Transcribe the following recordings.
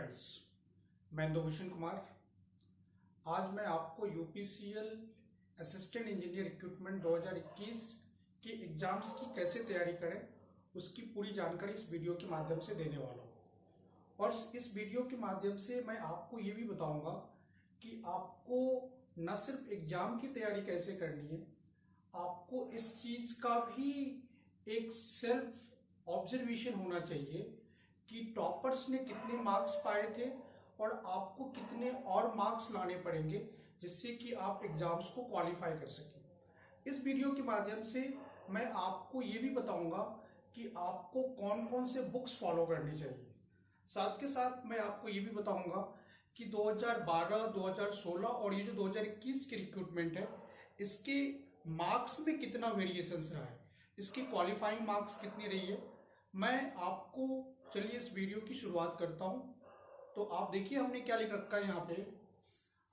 Friends, मैं इंदुभूषण कुमार। आज मैं आपको यूपीसीएल असिस्टेंट इंजीनियर रिक्रूटमेंट 2021 के एग्जाम्स की कैसे तैयारी करें उसकी पूरी जानकारी इस वीडियो के माध्यम से देने वाला हूँ। और इस वीडियो के माध्यम से मैं आपको ये भी बताऊंगा कि आपको न सिर्फ एग्जाम की तैयारी कैसे करनी है, आपको इस चीज़ का भी एक सेल्फ ऑब्जर्वेशन होना चाहिए कि टॉपर्स ने कितने मार्क्स पाए थे और आपको कितने और मार्क्स लाने पड़ेंगे जिससे कि आप एग्जाम्स को क्वालिफाई कर सकें। इस वीडियो के माध्यम से मैं आपको ये भी बताऊंगा कि आपको कौन कौन से बुक्स फॉलो करनी चाहिए। साथ के साथ मैं आपको ये भी बताऊंगा कि 2012, 2016 और ये जो 2021 की रिक्रूटमेंट है इसके मार्क्स में कितना वेरिएशंस रहा है, इसकी क्वालिफाइंग मार्क्स कितनी रही है। मैं आपको चलिए इस वीडियो की शुरुआत करता हूं। तो आप देखिए हमने क्या लिख रखा है। यहाँ पे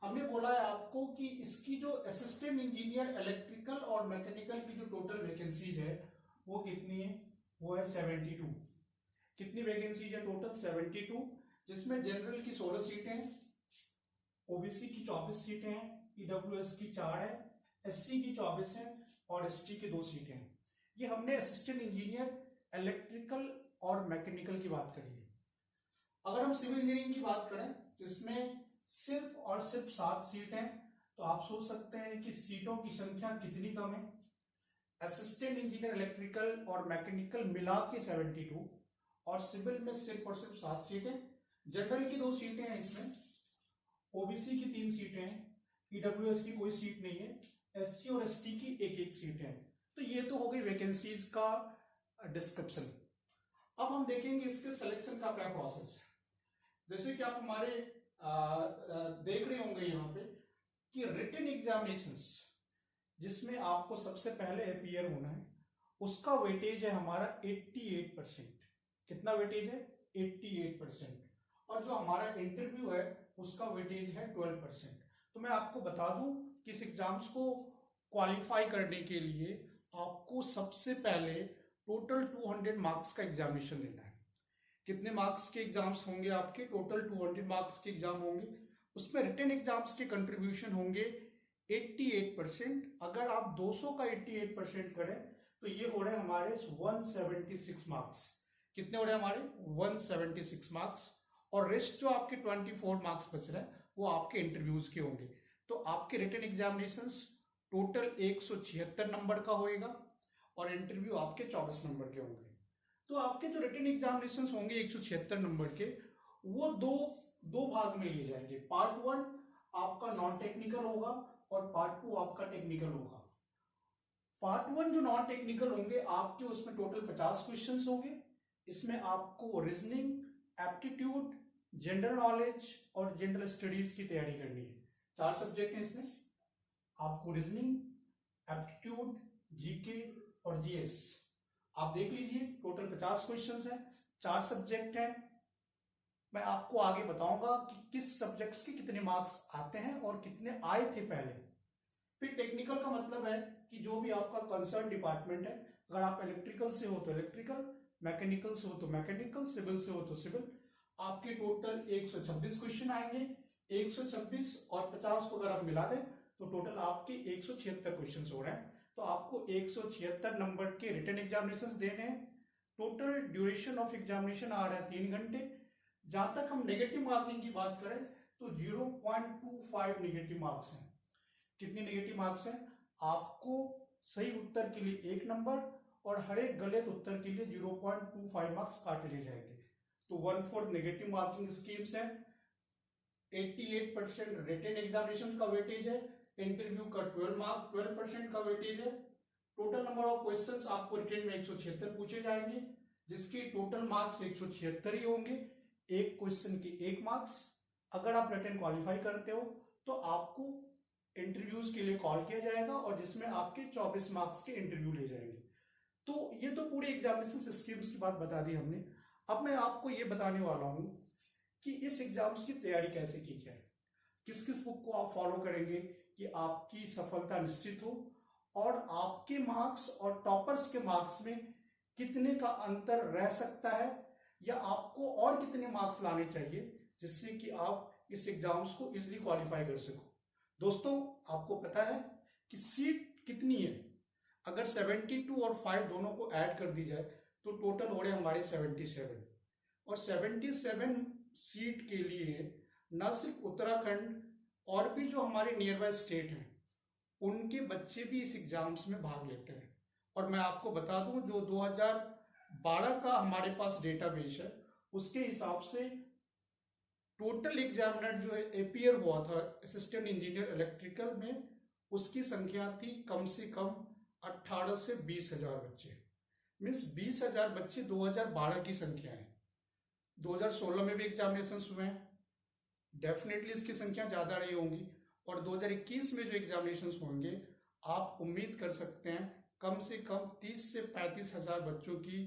हमने बोला है आपको कि इसकी जो असिस्टेंट इंजीनियर इलेक्ट्रिकल और मैकेनिकल की जो टोटल वैकेंसीज है वो कितनी है, वो है 72। कितनी वैकेंसीज है टोटल? 72, जिसमें जनरल की 16 सीटें हैं, ओबीसी की 24 सीटें हैं, ईडब्ल्यूएस की 4 है, एससी की 24 है और एसटी की 2 सीटें हैं। ये हमने असिस्टेंट इंजीनियर इलेक्ट्रिकल और मैकेनिकल की बात करी है। अगर हम सिविल इंजीनियरिंग की बात करें तो इसमें सिर्फ और सिर्फ 7 सीट हैं। तो आप सोच सकते हैं कि सीटों की संख्या कितनी कम है। असिस्टेंट इंजीनियर इलेक्ट्रिकल और मैकेनिकल मिला के 72 और सिविल में सिर्फ और सिर्फ 7 सीटें। जनरल की 2 सीटें हैं, इसमें ओबीसी की 3 सीटें हैं, ईडब्ल्यूएस की कोई सीट नहीं है, एससी और एसटी की एक सीट है। तो ये तो हो गई वैकेंसीज का डिस्क्रिप्शन। अब हम देखेंगे इसके सिलेक्शन का क्या प्रोसेस है। जैसे कि आप हमारे देख रहे होंगे यहाँ पे कि रिटन एग्जामिनेशंस जिसमें आपको सबसे पहले अपीयर होना है उसका वेटेज है हमारा 88%। कितना वेटेज है? 88%। और जो हमारा इंटरव्यू है उसका वेटेज है 12%। तो मैं आपको बता दूं कि इस एग्जाम्स को क्वालिफाई करने के लिए आपको सबसे पहले टोटल 200 मार्क्स का एग्जामिनेशन लेना है। कितने मार्क्स के एग्जाम्स होंगे आपके? टोटल 200 मार्क्स के एग्जाम होंगे। उसमें रिटन एग्जाम्स के कंट्रीब्यूशन होंगे 88%। अगर आप 200 का 88% करें तो ये हो रहे हैं हमारे 176 मार्क्स। कितने हो रहे हैं हमारे? 176 मार्क्स। और रेस्ट जो आपके 24 मार्क्स बच रहे हैं वो आपके इंटरव्यूज के होंगे। तो आपके रिटन एग्जामिनेशंस टोटल 176 नंबर का होएगा और इंटरव्यू आपके 24 नंबर के होंगे। तो आपके जो रिटन एग्जामिनेशंस होंगे 176 नंबर के, वो दो भाग में लिए जाएंगे। पार्ट 1 आपका नॉन टेक्निकल होगा और पार्ट 2 आपका टेक्निकल होगा। पार्ट 1 जो नॉन टेक्निकल होंगे आपके, उसमें टोटल 50 क्वेश्चंस होंगे। इसमें आपको रीजनिंग, एप्टीट्यूड, जनरल नॉलेज और जनरल स्टडीज की तैयारी करनी है। 4 सब्जेक्ट हैं इसमें। आपको रीजनिंग, एप्टीट्यूड, जीके और जीएस। आप देख लीजिए टोटल 50 क्वेश्चंस हैं, 4 सब्जेक्ट हैं। मैं आपको आगे बताऊंगा कि किस सब्जेक्ट्स के कितने मार्क्स आते हैं और कितने आए थे पहले। फिर टेक्निकल का मतलब है कि जो भी आपका कंसर्न डिपार्टमेंट है, अगर आप इलेक्ट्रिकल से हो तो इलेक्ट्रिकल, मैकेनिकल से हो तो मैकेनिकल, सिविल से हो तो सिविल। आपके टोटल 126 क्वेश्चन आएंगे। 126 और 50 को अगर आप मिला दें तो टोटल आपके 176 क्वेश्चन हो रहे हैं। तो आपको 176 नंबर के रिटन एग्जामिनेशंस देने हैं। टोटल ड्यूरेशन ऑफ एग्जामिनेशन आ रहा है 3 घंटे। जहां तक हम नेगेटिव मार्किंग की बात करें तो 0.25 नेगेटिव मार्क्स हैं। कितनी नेगेटिव मार्क्स हैं? आपको सही उत्तर के लिए 1 नंबर और हर एक गलत उत्तर के लिए 0.25 मार्क्स काट लिए जाएंगे। तो 1/4 नेगेटिव मार्किंग स्कीम्स है। 88% रिटन एग्जामिनेशन का वेटेज है। इंटरव्यू का 12% का वेटेज है। टोटल नंबर ऑफ क्वेश्चंस आपको रिटन में 176 पूछे जाएंगे, जिसके टोटल मार्क्स 176 ही होंगे। एक क्वेश्चन के 1 मार्क्स। अगर आप रिटन क्वालिफाई करते हो तो आपको इंटरव्यूज के लिए कॉल किया जाएगा और जिसमें आपके 24 मार्क्स के इंटरव्यू ले जाएंगे। तो ये तो पूरी एग्जामिनेशन स्कीम्स की बात बता दी हमने। अब मैं आपको ये बताने वाला हूं कि इस एग्जाम्स की तैयारी कैसे की जाए, किस किस बुक को आप फॉलो करेंगे कि आपकी सफलता निश्चित हो और आपके मार्क्स और टॉपर्स के मार्क्स में कितने का अंतर रह सकता है या आपको और कितने मार्क्स लाने चाहिए जिससे कि आप इस एग्जाम्स को इजीली क्वालिफाई कर सको। दोस्तों, आपको पता है कि सीट कितनी है? अगर 72 और 5 दोनों को ऐड कर दी जाए तो टोटल हो रहे हमारे 77। और 77 सीट के लिए न सिर्फ उत्तराखंड और भी जो हमारे नियर बाय स्टेट हैं उनके बच्चे भी इस एग्जाम्स में भाग लेते हैं। और मैं आपको बता दूं, जो 2012 का हमारे पास डेटाबेस है उसके हिसाब से टोटल एग्जामिनर जो है अपीयर हुआ था असिस्टेंट इंजीनियर इलेक्ट्रिकल में, उसकी संख्या थी कम से कम 18 से 20,000 बच्चे। मीन्स 20,000 बच्चे 2012 की संख्या है। 2016 में भी एग्जामिनेशन हुए हैं, डेफिनेटली इसकी संख्या ज़्यादा रही होंगी। और 2021 में जो एग्जामिनेशन होंगे आप उम्मीद कर सकते हैं कम से कम 30 से 35,000 बच्चों की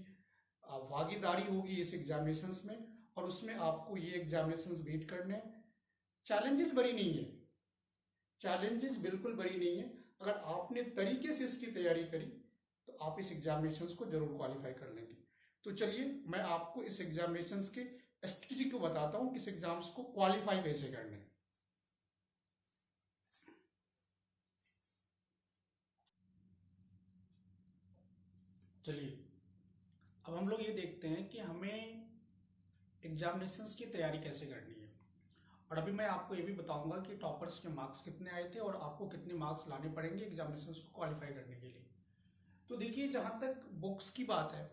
भागीदारी होगी इस एग्जामिनेशंस में। और उसमें आपको ये एग्जामिनेशंस बीट करने हैं। चैलेंजेस बड़ी नहीं है, चैलेंजेस बिल्कुल बड़ी नहीं है। अगर आपने तरीके से इसकी तैयारी करी तो आप इस एग्जामिनेशंस को जरूर क्वालिफाई कर लेंगे। तो चलिए मैं आपको इस एग्जामिनेशंस के स्ट्रेटजी को बताता हूँ, किस एग्जाम्स को क्वालिफाई कैसे करने। चलिए अब हम लोग ये देखते हैं कि हमें एग्जामिनेशंस की तैयारी कैसे करनी है। और अभी मैं आपको ये भी बताऊंगा कि टॉपर्स के मार्क्स कितने आए थे और आपको कितने मार्क्स लाने पड़ेंगे एग्जामिनेशंस को क्वालिफाई करने के लिए। तो देखिए, जहाँ तक बुक्स की बात है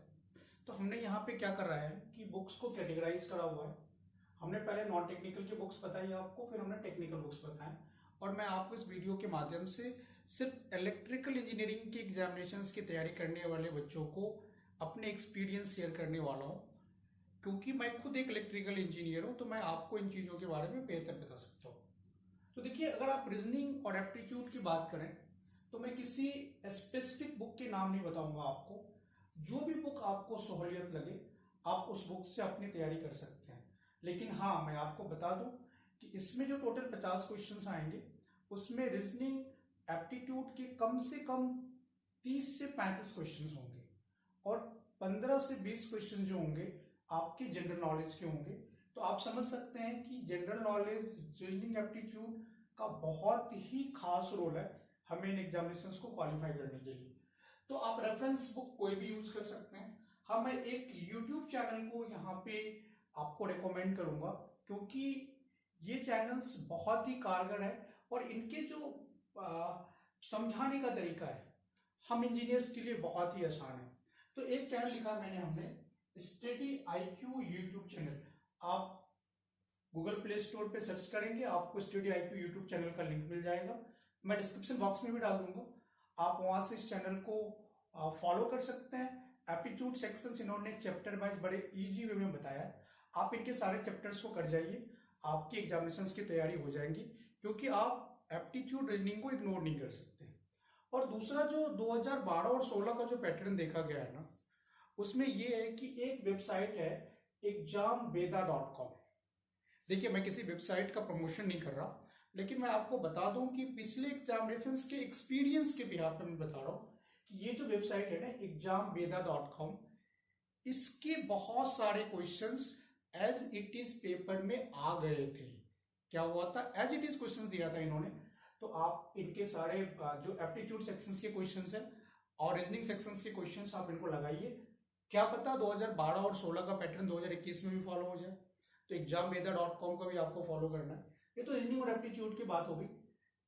तो हमने यहाँ पे क्या कर रहा है कि बुक्स को कैटेगराइज करा हुआ है। हमने पहले नॉन टेक्निकल की बुक्स बताई आपको, फिर हमने टेक्निकल बुक्स बताएं। और मैं आपको इस वीडियो के माध्यम से सिर्फ इलेक्ट्रिकल इंजीनियरिंग के एग्जामिनेशंस की तैयारी करने वाले बच्चों को अपने एक्सपीरियंस शेयर करने वाला हूँ, क्योंकि मैं खुद एक इलेक्ट्रिकल इंजीनियर हूँ, तो मैं आपको इन चीज़ों के बारे में बेहतर बता सकता हूँ। तो देखिए, अगर आप रीजनिंग और एप्टीट्यूड की बात करें तो मैं किसी स्पेसिफिक बुक के नाम नहीं बताऊंगा आपको। जो भी बुक आपको सहूलियत लगे आप उस बुक से अपनी तैयारी कर सकते हैं। लेकिन हाँ, मैं आपको बता दूं कि इसमें जो टोटल 50 क्वेश्चंस आएंगे उसमें रीजनिंग एप्टीट्यूड के कम से कम 30 से 35 क्वेश्चंस होंगे और 15 से 20 क्वेश्चन जो होंगे आपके जनरल नॉलेज के होंगे। तो आप समझ सकते हैं कि जनरल नॉलेज, रीजनिंग, एप्टीट्यूड का बहुत ही खास रोल है हमें इन एग्जामिनेशंस को क्वालिफाई करने के लिए। तो आप रेफरेंस बुक कोई भी यूज कर सकते हैं। हाँ, मैं एक यूट्यूब चैनल को यहाँ पे आपको रिकमेंड करूंगा, क्योंकि ये चैनल्स बहुत ही कारगर है और इनके जो समझाने का तरीका है हम इंजीनियर्स के लिए बहुत ही आसान है। तो एक चैनल लिखा मैंने हमने स्टडी IQ यूट्यूब चैनल। आप गूगल प्ले स्टोर पे सर्च करेंगे, आपको स्टडी IQ यूट्यूब चैनल का लिंक मिल जाएगा। मैं डिस्क्रिप्शन बॉक्स में भी डाल दूंगा, आप वहां से इस चैनल को फॉलो कर सकते हैं। एप्टीट्यूड सेक्शंस इन्होंने चैप्टर वाइज बड़े इजी वे में बताया है। आप इनके सारे चैप्टर्स को कर जाइए, आपकी एग्जामिनेशंस की तैयारी हो जाएंगी, क्योंकि आप एप्टीट्यूड रीजनिंग को इग्नोर नहीं कर सकते। और दूसरा, जो 2012 और 16 का जो पैटर्न देखा गया है ना, उसमें ये है कि एक वेबसाइट है exambeda.com। देखिए, मैं किसी वेबसाइट का प्रमोशन नहीं कर रहा, लेकिन मैं आपको बता दूं कि पिछले एग्जामिनेशंस के एक्सपीरियंस के बिहाफ पे मैं बता रहा हूं कि ये जो वेबसाइट है ना exambeda.com, इसके बहुत सारे questions as it is paper में आ गए थे। क्या हुआ था, एज इट इज क्वेश्चन दिया था इन्होंने। तो आप इनके सारे जो एप्टीट्यूड सेक्शंस के क्वेश्चंस हैं और रीजनिंग सेक्शंस के क्वेश्चंस आप इनको लगाइए, क्या पता 2012 और 16 का पैटर्न 2021 में भी फॉलो हो जाए। तो exambeda.com का भी आपको फॉलो करना है। ये तो रीजनिंग और एप्टीट्यूड की बात होगी।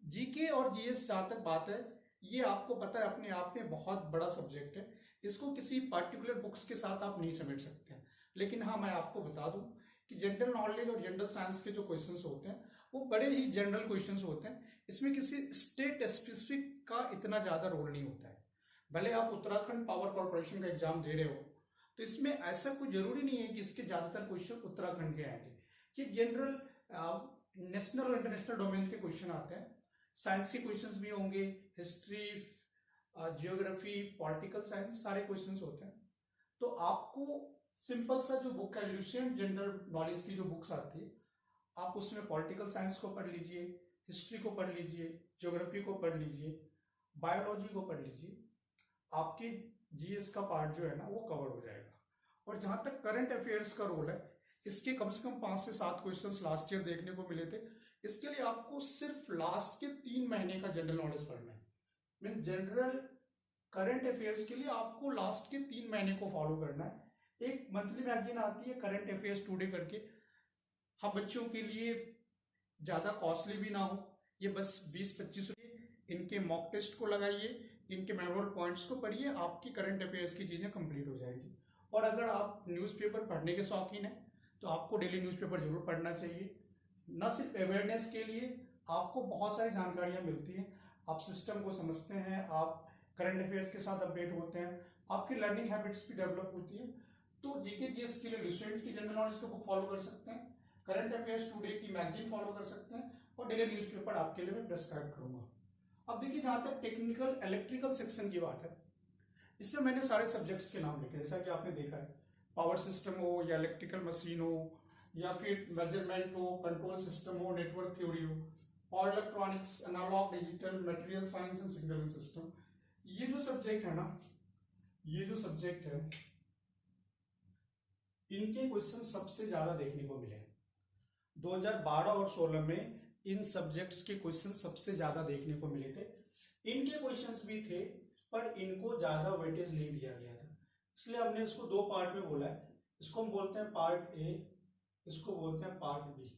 जीके और जीएस जहाँ तक बात है, ये आपको पता है अपने आप में बहुत बड़ा सब्जेक्ट है, इसको किसी पर्टिकुलर बुक्स के साथ आप नहीं समेट सकते हैं। लेकिन हाँ, मैं आपको बता दूं कि जनरल नॉलेज और जनरल साइंस के जो क्वेश्चंस होते हैं वो बड़े ही जनरल क्वेश्चंस होते हैं। इसमें किसी स्टेट स्पेसिफिक का इतना ज़्यादा रोल नहीं होता है। भले आप उत्तराखंड पावर कॉर्पोरेशन का एग्जाम दे रहे हो तो इसमें ऐसा कोई जरूरी नहीं है कि इसके ज़्यादातर क्वेश्चन उत्तराखंड के आएंगे। ये जनरल नेशनल और इंटरनेशनल डोमेन के क्वेश्चन आते हैं। साइंस के क्वेश्चंस भी होंगे, हिस्ट्री, जियोग्राफी, पॉलिटिकल साइंस, सारे क्वेश्चंस होते हैं। तो आपको सिंपल सा जो बुक है ल्यूसेंट जनरल नॉलेज की जो बुक्स आती है, आप उसमें पॉलिटिकल साइंस को पढ़ लीजिए, हिस्ट्री को पढ़ लीजिए, ज्योग्राफी को पढ़ लीजिए, बायोलॉजी को पढ़ लीजिए, आपकी जीएस का पार्ट जो है ना वो कवर हो जाएगा। और जहाँ तक करंट अफेयर्स का रोल है, इसके कम से कम 5 से 7 क्वेश्चंस लास्ट ईयर देखने को मिले थे। इसके लिए आपको सिर्फ लास्ट के 3 महीने का जनरल नॉलेज पढ़ना है। मीन जनरल करंट अफेयर्स के लिए आपको लास्ट के 3 महीने को फॉलो करना है। एक मंथली मैगजीन आती है करंट अफेयर्स टुडे करके, हम बच्चों के लिए ज़्यादा कॉस्टली भी ना हो, ये बस 20-25 रुपये। इनके मॉक टेस्ट को लगाइए, इनके मेमोरेबल पॉइंट्स को पढ़िए, आपकी करंट अफेयर्स की चीज़ें कंप्लीट हो जाएगी। और अगर आप न्यूज़पेपर पढ़ने के शौकीन हैं तो आपको डेली न्यूज़पेपर जरूर पढ़ना चाहिए। न सिर्फ अवेयरनेस के लिए, आपको बहुत सारी जानकारियाँ मिलती हैं, आप सिस्टम को समझते हैं, आप करंट अफेयर्स के साथ अपडेट होते हैं, आपकी लर्निंग हैबिट्स भी डेवलप होती है। तो जीके जीएस के लिए रिसेंट की जनरल नॉलेज को बुक फॉलो कर सकते हैं, करंट अफेयर्स टुडे की मैगजीन फॉलो कर सकते हैं, और डेली न्यूज़पेपर आपके लिए मैं प्रेस्क्राइब करूंगा। अब देखिए, जहां तक टेक्निकल इलेक्ट्रिकल सेक्शन की बात है, इसमें मैंने सारे सब्जेक्ट्स के नाम लिखे, जैसा कि आपने देखा है, पावर सिस्टम हो या इलेक्ट्रिकल मशीन हो या फिर मेजरमेंट हो, कंट्रोल सिस्टम हो, नेटवर्क थ्योरी हो, power electronics, analogue digital, material science and signal system. ये जो सब्जेक्ट है ना, ये जो सब्जेक्ट है, इनके क्वेश्चन सबसे ज्यादा देखने को मिले 2012 और 16 में। इन सब्जेक्ट्स के क्वेश्चन सबसे ज्यादा देखने को मिले थे। इनके क्वेश्चंस भी थे, पर इनको ज्यादा वेटेज नहीं दिया गया था, इसलिए हमने इसको 2 पार्ट में बोला है। इसको हम बोलते हैं पार्ट ए, इसको बोलते हैं पार्ट बी।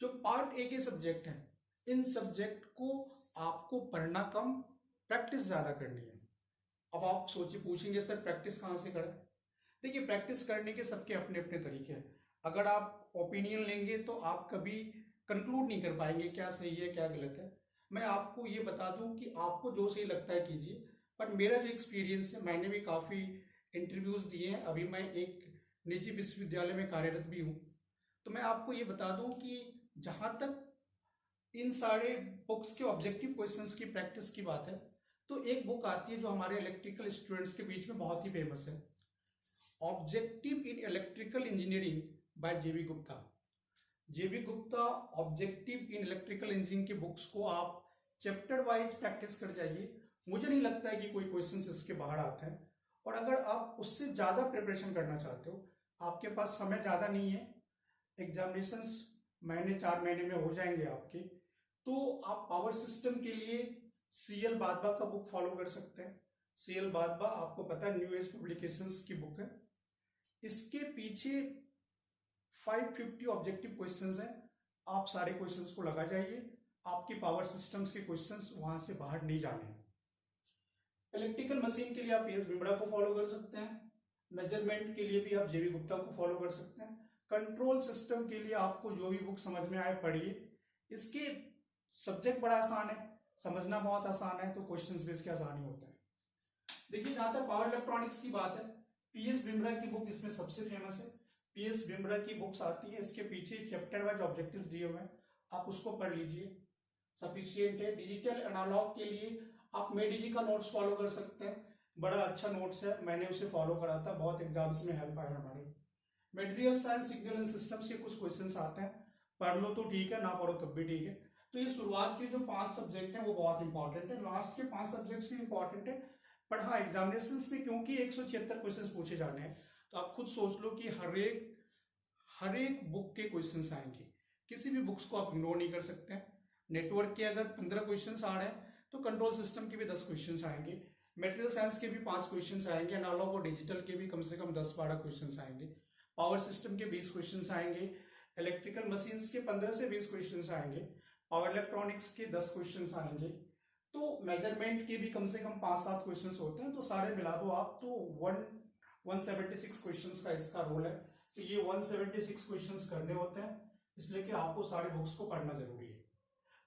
जो पार्ट ए के सब्जेक्ट हैं, इन सब्जेक्ट को आपको पढ़ना कम, प्रैक्टिस ज्यादा करनी है। अब आप सोचिए, पूछेंगे सर प्रैक्टिस कहाँ से करें? देखिए, प्रैक्टिस करने के सबके अपने अपने तरीके हैं। अगर आप ओपिनियन लेंगे तो आप कभी कंक्लूड नहीं कर पाएंगे क्या सही है क्या गलत है। मैं आपको ये बता दूं कि आपको जो सही लगता है कीजिए, पर मेरा जो एक्सपीरियंस है, मैंने भी काफ़ी इंटरव्यूज़ दिए हैं, अभी मैं एक निजी विश्वविद्यालय में कार्यरत भी हूँ, तो मैं आपको ये बता दूं कि जहाँ तक इन सारे बुक्स के ऑब्जेक्टिव क्वेश्चंस की प्रैक्टिस की बात है, तो एक बुक आती है जो हमारे इलेक्ट्रिकल स्टूडेंट्स के बीच में बहुत ही फेमस है, objective in electrical engineering by JB Gupta. JB Gupta objective in electrical engineering की बुक्स को आप चैप्टर वाइज प्रैक्टिस कर जाइए, मुझे नहीं लगता है कि कोई क्वेश्चंस इसके बाहर आते हैं। और अगर आप उससे ज़्यादा प्रिपरेशन करना चाहते हो, आपके पास समय ज़्यादा नहीं है, एग्जामिनेशंस 4 महीने में हो जाएंगे आपके, तो आप पावर सिस्टम के लिए सीएल बादबा का बुक फॉलो कर सकते हैं। सीएल बादबा आपको पता है न्यू एज पब्लिकेशंस की बुक है। इसके पीछे 550 ऑब्जेक्टिव क्वेश्चंस हैं, आप सारे क्वेश्चंस को लगा जाइए, आपकी पावर सिस्टम्स के क्वेश्चंस वहां से बाहर नहीं जाने हैं। इलेक्ट्रिकल मशीन के लिए आप एस बिमड़ा को फॉलो कर सकते हैं, मेजरमेंट के लिए भी आप जेबी गुप्ता को फॉलो कर सकते हैं, कंट्रोल सिस्टम के लिए आपको जो भी बुक समझ में आए पढ़िए। इसके सब्जेक्ट बड़ा आसान है, समझना बहुत आसान है, तो क्वेश्चंस भी इसके आसानी होते हैं। देखिए, जहां तक पावर इलेक्ट्रॉनिक्स की बात है, पीएस बिमड़ा की बुक इसमें सबसे फेमस है। पीएस बिमड़ा की बुक्स आती है, इसके पीछे चैप्टर वाइज ऑब्जेक्टिव्स दिए हुए हैं, आप उसको पढ़ लीजिए, सफिशियंट है। डिजिटल एनालॉग के लिए आप मेडीजी का नोट्स फॉलो कर सकते हैं, बड़ा अच्छा नोट्स है, मैंने उसे फॉलो करा था, बहुत एग्जाम्स में हेल्प आया हमारे। Material science signal and systems के कुछ क्वेश्चंस आते हैं, पढ़ लो तो ठीक है, ना पढ़ो तब भी ठीक है। तो ये शुरुआत के जो 5 सब्जेक्ट हैं वो बहुत इंपॉर्टेंट है, लास्ट के 5 सब्जेक्ट्स भी इंपॉर्टेंट है, पर हाँ एग्जामिनेशंस में क्योंकि 176 क्वेश्चंस पूछे जाने हैं, तो आप खुद सोच लो कि हर एक बुक के क्वेश्चंस आएंगे, किसी भी बुक्स को आप इग्नोर नहीं कर सकते हैं। नेटवर्क के अगर 15 क्वेश्चंस आ रहे हैं तो कंट्रोल सिस्टम के भी 10 क्वेश्चंस आएंगे, मटेरियल साइंस के भी 5 क्वेश्चंस आएंगे, एनालॉग और डिजिटल के भी कम से कम 10-12 क्वेश्चंस आएंगे, पावर सिस्टम के 20 क्वेश्चंस आएंगे, इलेक्ट्रिकल मशीन्स के 15 से 20 क्वेश्चंस आएंगे, पावर इलेक्ट्रॉनिक्स के 10 क्वेश्चंस आएंगे, तो मेजरमेंट के भी कम से कम 5-7 क्वेश्चंस होते हैं, तो सारे मिला दो आप तो 176 क्वेश्चंस का इसका रोल है। तो ये 176 क्वेश्चंस करने होते हैं, इसलिए कि आपको सारे बुक्स को पढ़ना जरूरी है।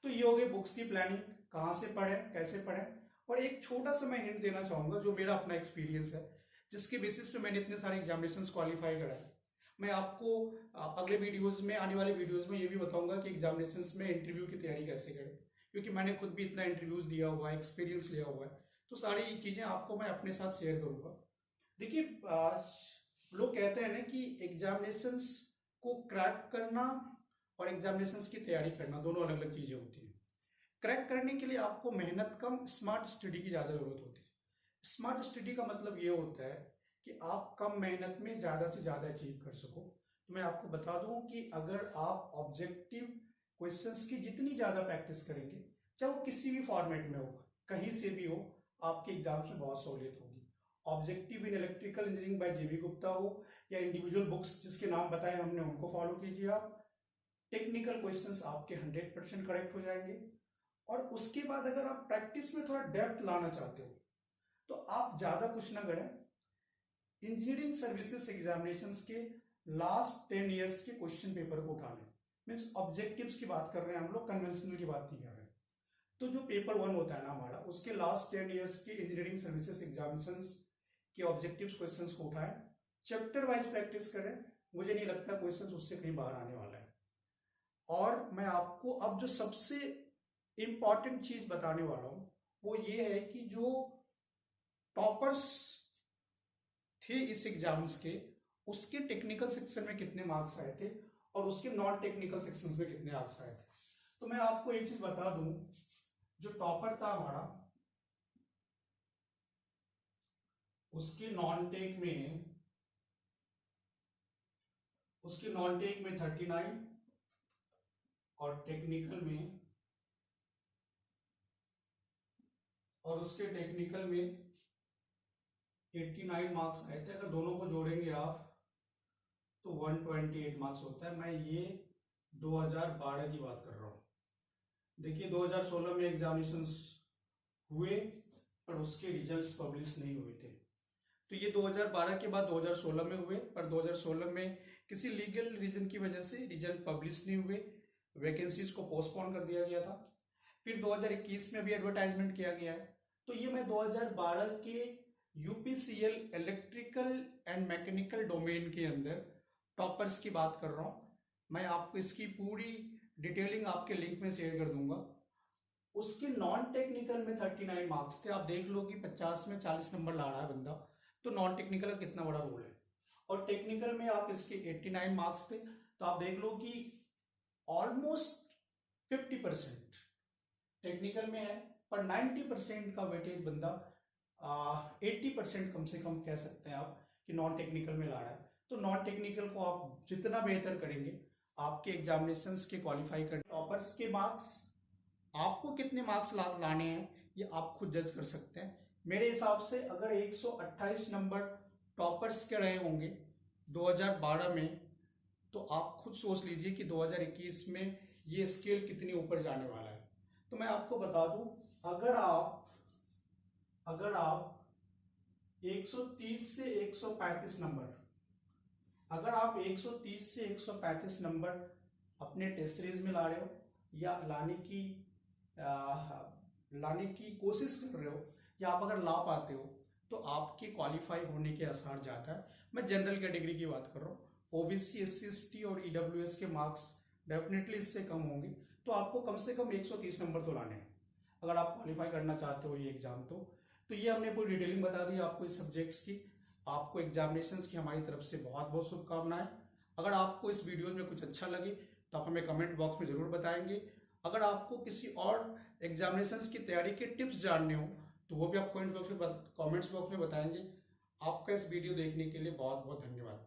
तो ये हो गई बुक्स की प्लानिंग, कहाँ से पढ़ें, कैसे पढ़ें। और एक छोटा सा मैं हिंट देना चाहूंगा, जो मेरा अपना एक्सपीरियंस है, जिसके बेसिस पे मैंने इतने सारे एग्जामिनेशंस क्वालिफाई करा है। मैं आपको अगले वीडियोस में, आने वाले वीडियोस में ये भी बताऊंगा कि एग्जामिनेशंस में इंटरव्यू की तैयारी कैसे करें, क्योंकि मैंने खुद भी इतना इंटरव्यूज दिया हुआ है, एक्सपीरियंस लिया हुआ है, तो सारी चीजें आपको मैं अपने साथ शेयर करूंगा। देखिए, लोग कहते हैं ना कि एग्जामिनेशंस को क्रैक करना और एग्जामिनेशंस की तैयारी करना दोनों अलग अलग चीजें होती हैं। क्रैक करने के लिए आपको मेहनत कम, स्मार्ट स्टडी की ज्यादा जरूरत होती है। स्मार्ट स्टडी का मतलब ये होता है कि आप कम मेहनत में ज्यादा से ज्यादा अचीव कर सको। तो मैं आपको बता दूं कि अगर आप ऑब्जेक्टिव क्वेश्चंस की जितनी ज़्यादा प्रैक्टिस करेंगे, चाहे वो किसी भी फॉर्मेट में हो, कहीं से भी हो, आपके एग्जाम्स में बहुत सहूलियत होगी। Objective in electrical engineering by JB Gupta हो या इंडिविजुअल बुक्स जिसके नाम बताए हमने उनको फॉलो कीजिए आप, टेक्निकल क्वेश्चंस आपके 100% करेक्ट हो जाएंगे। और उसके बाद अगर आप प्रैक्टिस में थोड़ा डेप्थ लाना चाहते हो तो आप ज़्यादा कुछ ना करें, इंजीनियरिंग सर्विसेज एग्जामिनेशंस के लास्ट 10 ईयर्स के क्वेश्चन पेपर को उठा लें। मीन्स ऑब्जेक्टिव्स की बात कर रहे हैं हम लोग, कन्वेंशनल की बात नहीं कर रहे। तो जो पेपर 1 होता है ना हमारा, उसके लास्ट 10 ईयर्स के इंजीनियरिंग सर्विसेज एग्जामिनेशंस के ऑब्जेक्टिव्स क्वेश्चंस को उठाएं, चैप्टर वाइज प्रैक्टिस करें। मुझे नहीं लगता क्वेश्चंस उससे कहीं बाहर आने वाला है। और मैं आपको अब जो सबसे इंपॉर्टेंट चीज बताने वाला हूं वो ये है कि जो टॉपर्स थे इस एग्जाम्स के, उसके टेक्निकल सेक्शन में कितने मार्क्स आए थे और उसके नॉन टेक्निकल सेक्शंस में कितने मार्क्स आए थे। तो मैं आपको एक चीज बता दूं, जो टॉपर था हमारा, उसके नॉन टेक में 39 और टेक्निकल में, और उसके टेक्निकल में 89 मार्क्स आए थे। अगर दोनों को जोड़ेंगे आप तो 128 मार्क्स होता है। मैं ये 2012 की बात कर रहा हूँ। देखिए 2016 में एग्जामिनेशंस हुए पर उसके रिजल्ट्स पब्लिश नहीं हुए थे। तो ये 2012 के बाद 2016 में हुए, पर 2016 में किसी लीगल रीजन की वजह से रिजल्ट पब्लिश नहीं हुए, वैकेंसीज को पोस्टपोन कर दिया गया था। फिर 2021 में भी एडवर्टाइजमेंट किया गया है। तो ये मैं 2012 के UPCL electrical and mechanical domain के अंदर टॉपर्स की बात कर रहा हूं। मैं आपको इसकी पूरी डिटेलिंग आपके लिंक में शेयर कर दूंगा। उसके नॉन टेक्निकल में 39 मार्क्स थे। आप देख लो कि 50 में 40 नंबर ला रहा है बंदा, तो नॉन टेक्निकल का कितना बड़ा रोल है। और टेक्निकल में आप इसके 89 मार्क्स थे, तो आप देख लो कि ऑलमोस्ट 50% टेक्निकल में है, पर 90% का वेटेज बंदा 80% कम से कम कह सकते हैं आप कि नॉन टेक्निकल में ला रहा है। तो नॉन टेक्निकल को आप जितना बेहतर करेंगे, आपके एग्जामिनेशंस के क्वालिफाई कर, टॉपर्स के मार्क्स आपको कितने मार्क्स लाने हैं ये आप खुद जज कर सकते हैं। मेरे हिसाब से अगर 128 नंबर टॉपर्स के रहे होंगे 2012 में, तो आप खुद सोच लीजिए कि 2021 में ये स्केल कितनी ऊपर जाने वाला है। तो मैं आपको बता दूं, अगर आप 130 से 135 नंबर, अगर आप 130 से 135 नंबर अपने टेस्ट सीरीज में ला रहे हो या लाने की कोशिश कर रहे हो, या आप अगर ला पाते हो, तो आपके क्वालिफाई होने के आसार ज़्यादा है। मैं जनरल कैटेगरी की बात कर रहा हूँ। ओबीसी, एससी, एसटी और ईडब्ल्यूएस के मार्क्स डेफिनेटली इससे कम होंगे। तो आपको कम से कम 130 नंबर तो लाने हैं अगर आप क्वालिफाई करना चाहते हो ये एग्जाम। तो ये हमने पूरी डिटेलिंग बता दी आपको इस सब्जेक्ट्स की। आपको एग्जामिनेशंस की हमारी तरफ से बहुत बहुत शुभकामनाएं। अगर आपको इस वीडियो में कुछ अच्छा लगे तो आप हमें कमेंट बॉक्स में जरूर बताएंगे। अगर आपको किसी और एग्जामिनेशंस की तैयारी के टिप्स जानने हो तो वो भी आप कमेंट्स बॉक्स में बताएंगे। आपका इस वीडियो देखने के लिए बहुत बहुत धन्यवाद।